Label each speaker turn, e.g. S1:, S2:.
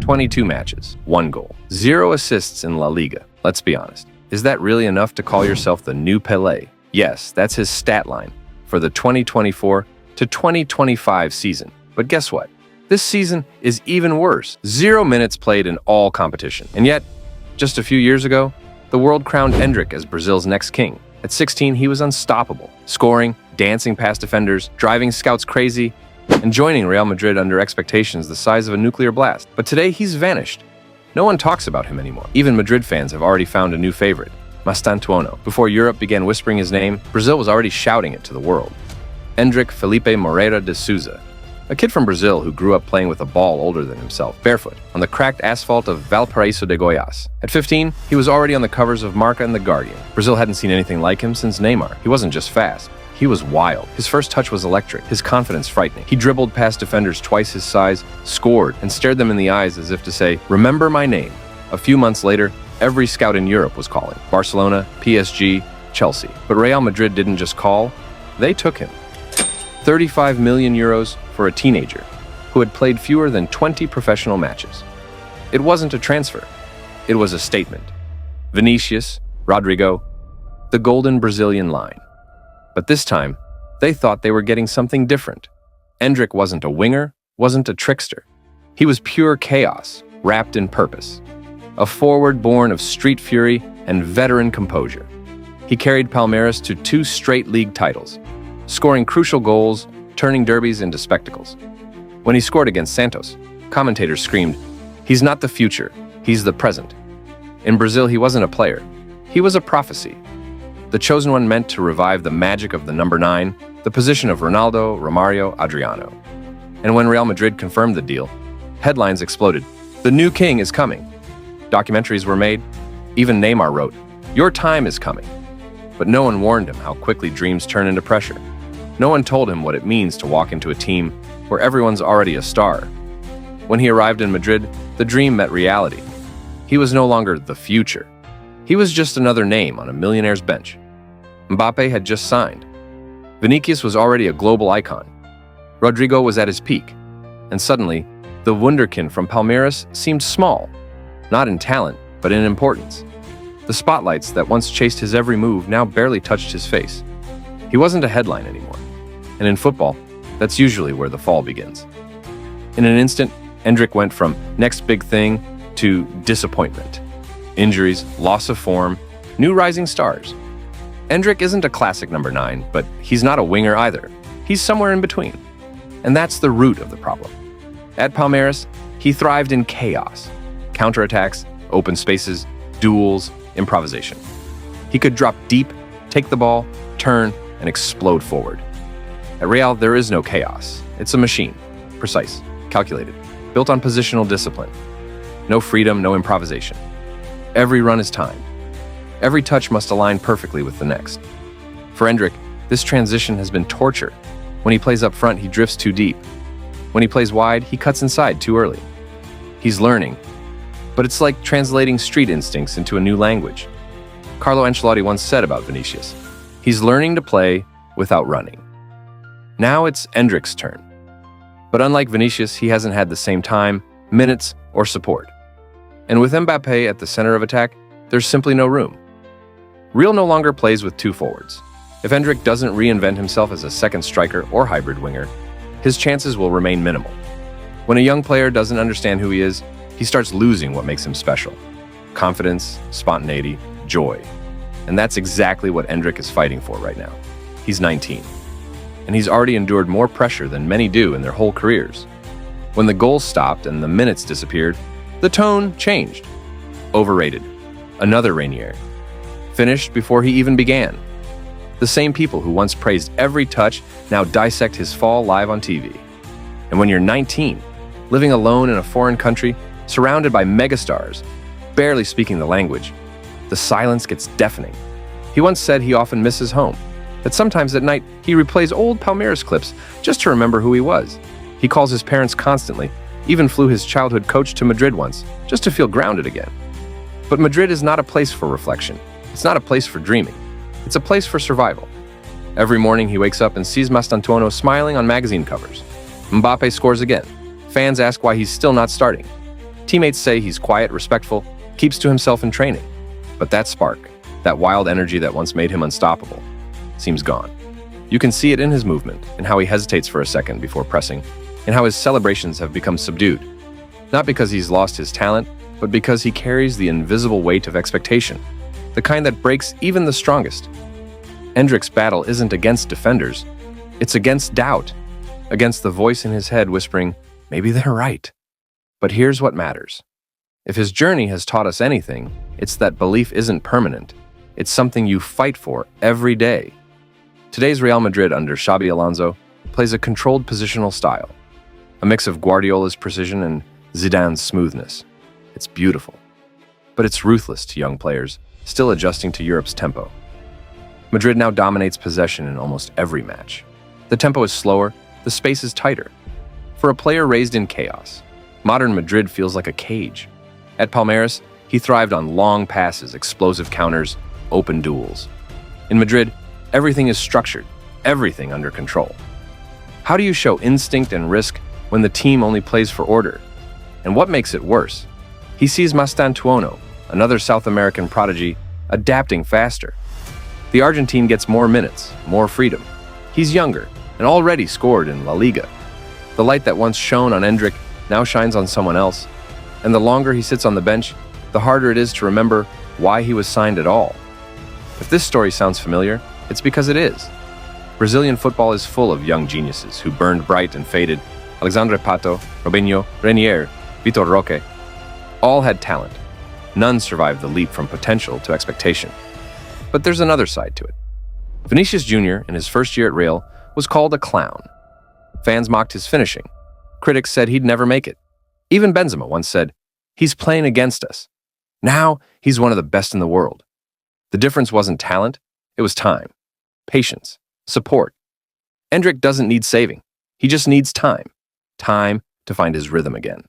S1: 22 matches, 1 goal, 0 assists in La Liga. Let's be honest. Is that really enough to call yourself the new Pelé? Yes, that's his stat line for the 2024 to 2025 season. But guess what? This season is even worse. 0 minutes played in all competition. And yet, just a few years ago, the world crowned Endrick as Brazil's next king. At 16, he was unstoppable, scoring, dancing past defenders, driving scouts crazy, and joining Real Madrid under expectations the size of a nuclear blast. But today, he's vanished. No one talks about him anymore. Even Madrid fans have already found a new favorite, Mastantuono. Before Europe began whispering his name, Brazil was already shouting it to the world. Endrick Felipe Moreira de Souza, a kid from Brazil who grew up playing with a ball older than himself, barefoot, on the cracked asphalt of Valparaíso de Goiás. At 15, he was already on the covers of Marca and The Guardian. Brazil hadn't seen anything like him since Neymar. He wasn't just fast. He was wild. His first touch was electric, his confidence frightening. He dribbled past defenders twice his size, scored, and stared them in the eyes as if to say, "Remember my name." A few months later, every scout in Europe was calling. Barcelona, PSG, Chelsea. But Real Madrid didn't just call, they took him. 35 million euros for a teenager who had played fewer than 20 professional matches. It wasn't a transfer. It was a statement. Vinicius, Rodrygo, the golden Brazilian line. But this time, they thought they were getting something different. Endrick wasn't a winger, wasn't a trickster. He was pure chaos, wrapped in purpose. A forward born of street fury and veteran composure. He carried Palmeiras to 2 straight league titles, scoring crucial goals, turning derbies into spectacles. When he scored against Santos, commentators screamed, "He's not the future, he's the present." In Brazil, he wasn't a player. He was a prophecy. The chosen one meant to revive the magic of the number 9, the position of Ronaldo, Romario, Adriano. And when Real Madrid confirmed the deal, headlines exploded. The new king is coming. Documentaries were made. Even Neymar wrote, "Your time is coming." But no one warned him how quickly dreams turn into pressure. No one told him what it means to walk into a team where everyone's already a star. When he arrived in Madrid, the dream met reality. He was no longer the future. He was just another name on a millionaire's bench. Mbappe had just signed. Vinicius was already a global icon. Rodrygo was at his peak. And suddenly, the wonderkid from Palmeiras seemed small, not in talent, but in importance. The spotlights that once chased his every move now barely touched his face. He wasn't a headline anymore. And in football, that's usually where the fall begins. In an instant, Endrick went from next big thing to disappointment. Injuries, loss of form, new rising stars. Endrick isn't a classic number 9, but he's not a winger either. He's somewhere in between. And that's the root of the problem. At Palmeiras, he thrived in chaos. Counterattacks, open spaces, duels, improvisation. He could drop deep, take the ball, turn, and explode forward. At Real, there is no chaos. It's a machine. Precise, calculated, built on positional discipline. No freedom, no improvisation. Every run is timed. Every touch must align perfectly with the next. For Endrick, this transition has been torture. When he plays up front, he drifts too deep. When he plays wide, he cuts inside too early. He's learning, but it's like translating street instincts into a new language. Carlo Ancelotti once said about Vinicius, "He's learning to play without running." Now it's Endrick's turn. But unlike Vinicius, he hasn't had the same time, minutes, or support. And with Mbappe at the center of attack, there's simply no room. Real no longer plays with 2 forwards. If Endrick doesn't reinvent himself as a second striker or hybrid winger, his chances will remain minimal. When a young player doesn't understand who he is, he starts losing what makes him special. Confidence, spontaneity, joy. And that's exactly what Endrick is fighting for right now. He's 19. And he's already endured more pressure than many do in their whole careers. When the goals stopped and the minutes disappeared, the tone changed. Overrated. Another Rainier. Finished before he even began. The same people who once praised every touch now dissect his fall live on TV. And when you're 19, living alone in a foreign country, surrounded by megastars, barely speaking the language, the silence gets deafening. He once said he often misses home, that sometimes at night he replays old Palmeiras clips just to remember who he was. He calls his parents constantly, even flew his childhood coach to Madrid once, just to feel grounded again. But Madrid is not a place for reflection. It's not a place for dreaming. It's a place for survival. Every morning he wakes up and sees Mastantuono smiling on magazine covers. Mbappe scores again. Fans ask why he's still not starting. Teammates say he's quiet, respectful, keeps to himself in training. But that spark, that wild energy that once made him unstoppable, seems gone. You can see it in his movement, in how he hesitates for a second before pressing, in how his celebrations have become subdued. Not because he's lost his talent, but because he carries the invisible weight of expectation, the kind that breaks even the strongest. Endrick's battle isn't against defenders, it's against doubt, against the voice in his head whispering, maybe they're right. But here's what matters. If his journey has taught us anything, it's that belief isn't permanent. It's something you fight for every day. Today's Real Madrid under Xabi Alonso plays a controlled positional style, a mix of Guardiola's precision and Zidane's smoothness. It's beautiful, but it's ruthless to young players, still adjusting to Europe's tempo. Madrid now dominates possession in almost every match. The tempo is slower, the space is tighter. For a player raised in chaos, modern Madrid feels like a cage. At Palmeiras, he thrived on long passes, explosive counters, open duels. In Madrid, everything is structured, everything under control. How do you show instinct and risk when the team only plays for order? And what makes it worse? He sees Mastantuono, another South American prodigy, adapting faster. The Argentine gets more minutes, more freedom. He's younger and already scored in La Liga. The light that once shone on Endrick now shines on someone else, and the longer he sits on the bench, the harder it is to remember why he was signed at all. If this story sounds familiar, it's because it is. Brazilian football is full of young geniuses who burned bright and faded. Alexandre Pato, Robinho, Renier, Vitor Roque, all had talent. None survived the leap from potential to expectation. But there's another side to it. Vinicius Jr., in his first year at Real, was called a clown. Fans mocked his finishing. Critics said he'd never make it. Even Benzema once said, "He's playing against us." Now, he's one of the best in the world. The difference wasn't talent, it was time, patience, support. Endrick doesn't need saving. He just needs time. Time to find his rhythm again.